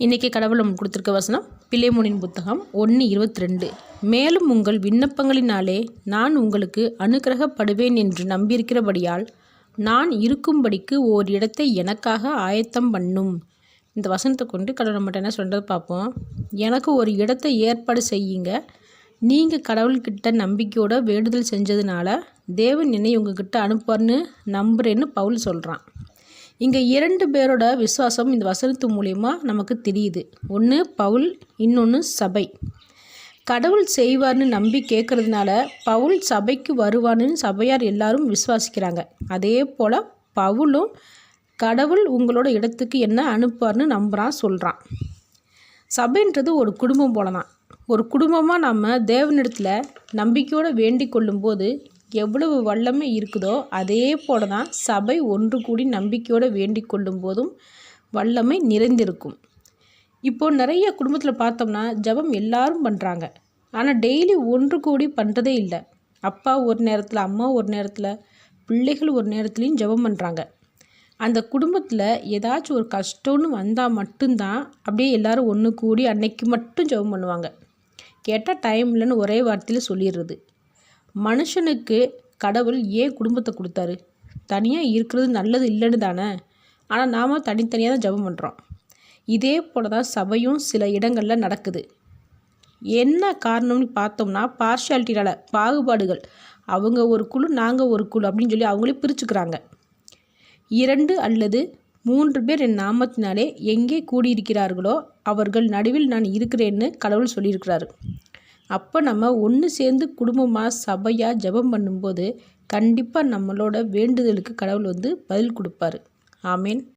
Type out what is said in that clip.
இன்றைக்கி கடவுள் நமக்கு கொடுத்துருக்க வசனம் பிலேமோனின் புத்தகம் 1:22. மேலும் உங்கள் விண்ணப்பங்களினாலே நான் உங்களுக்கு அனுக்கிரகப்படுவேன் என்று நம்பியிருக்கிறபடியால் நான் இருக்கும்படிக்கு ஓர் இடத்தை எனக்காக ஆயத்தம் பண்ணும். இந்த வசனத்தை கொண்டு கடவுள் நம்மகிட்ட என்ன சொல்கிறது பார்ப்போம். எனக்கு ஒரு இடத்தை ஏற்பாடு செய்யுங்க. நீங்கள் கடவுள்கிட்ட நம்பிக்கையோட வேண்டுதல் செஞ்சதுனால தேவன் என்னை உங்ககிட்ட அனுப்புவார்னு நம்புகிறேன்னு பவுல் சொல்கிறான். இங்கே 2 பேரோட விசுவாசம் இந்த வசனத்து மூலயமா நமக்கு தெரியுது. ஒன்று பவுல், இன்னொன்று சபை. கடவுள் செய்வார்னு நம்பி கேட்குறதுனால பவுல் சபைக்கு வருவான்னு சபையார் எல்லாரும் விசுவாசிக்கிறாங்க. அதே போல் பவுலும் கடவுள் உங்களோட இடத்துக்கு என்ன அனுப்புவார்னு நம்புகிறான், சொல்கிறான். சபைன்றது ஒரு குடும்பம் போல தான். ஒரு குடும்பமாக நம்ம தேவனிடத்தில் நம்பிக்கையோடு வேண்டிக் கொள்ளும்போது எவ்வளவு வல்லமை இருக்குதோ அதே போல தான் சபை ஒன்று கூடி நம்பிக்கையோடு வேண்டிக் கொள்ளும் போதும் வல்லமை நிறைந்திருக்கும். இப்போது நிறைய குடும்பத்தில் பார்த்தோம்னா ஜெபம் எல்லாரும் பண்ணுறாங்க. ஆனால் டெய்லி ஒன்று கூடி பண்ணுறதே இல்லை. அப்பா ஒரு நேரத்தில், அம்மா ஒரு நேரத்தில், பிள்ளைகள் ஒரு நேரத்துலையும் ஜெபம் பண்ணுறாங்க. அந்த குடும்பத்தில் ஏதாச்சும் ஒரு கஷ்டம்னு வந்தால் மட்டும்தான் அப்படியே எல்லோரும் ஒன்று கூடி அன்னைக்கு மட்டும் ஜெபம் பண்ணுவாங்க. கேட்டால் டைம் இல்லைன்னு ஒரே வார்த்தையில் சொல்லிடுறது. மனுஷனுக்கு கடவுள் ஏன் குடும்பத்தை கொடுத்தாரு? தனியாக இருக்கிறது நல்லது இல்லைன்னு தானே. ஆனால் நாம் தனித்தனியாக தான் ஜெபம் பண்ணுறோம். இதே போல் தான் சபையும் சில இடங்களில் நடக்குது. என்ன காரணம்னு பார்த்தோம்னா பார்ஷியாலிட்டியால், பாகுபாடுகள். அவங்க ஒரு குழு, நாங்கள் ஒரு குழு அப்படின்னு சொல்லி அவங்களே பிரிச்சுக்கிறாங்க. 2 அல்லது 3 பேர் என் நாமத்தினாலே எங்கே கூடியிருக்கிறார்களோ அவர்கள் நடுவில் நான் இருக்கிறேன்னு கடவுள் சொல்லியிருக்கிறாரு. அப்போ நம்ம ஒன்று சேர்ந்து குடும்பமாக சபையாக ஜெபம் பண்ணும்போது கண்டிப்பாக நம்மளோட வேண்டுதலுக்கு கடவுள் பதில் கொடுப்பாரு. ஆமேன்.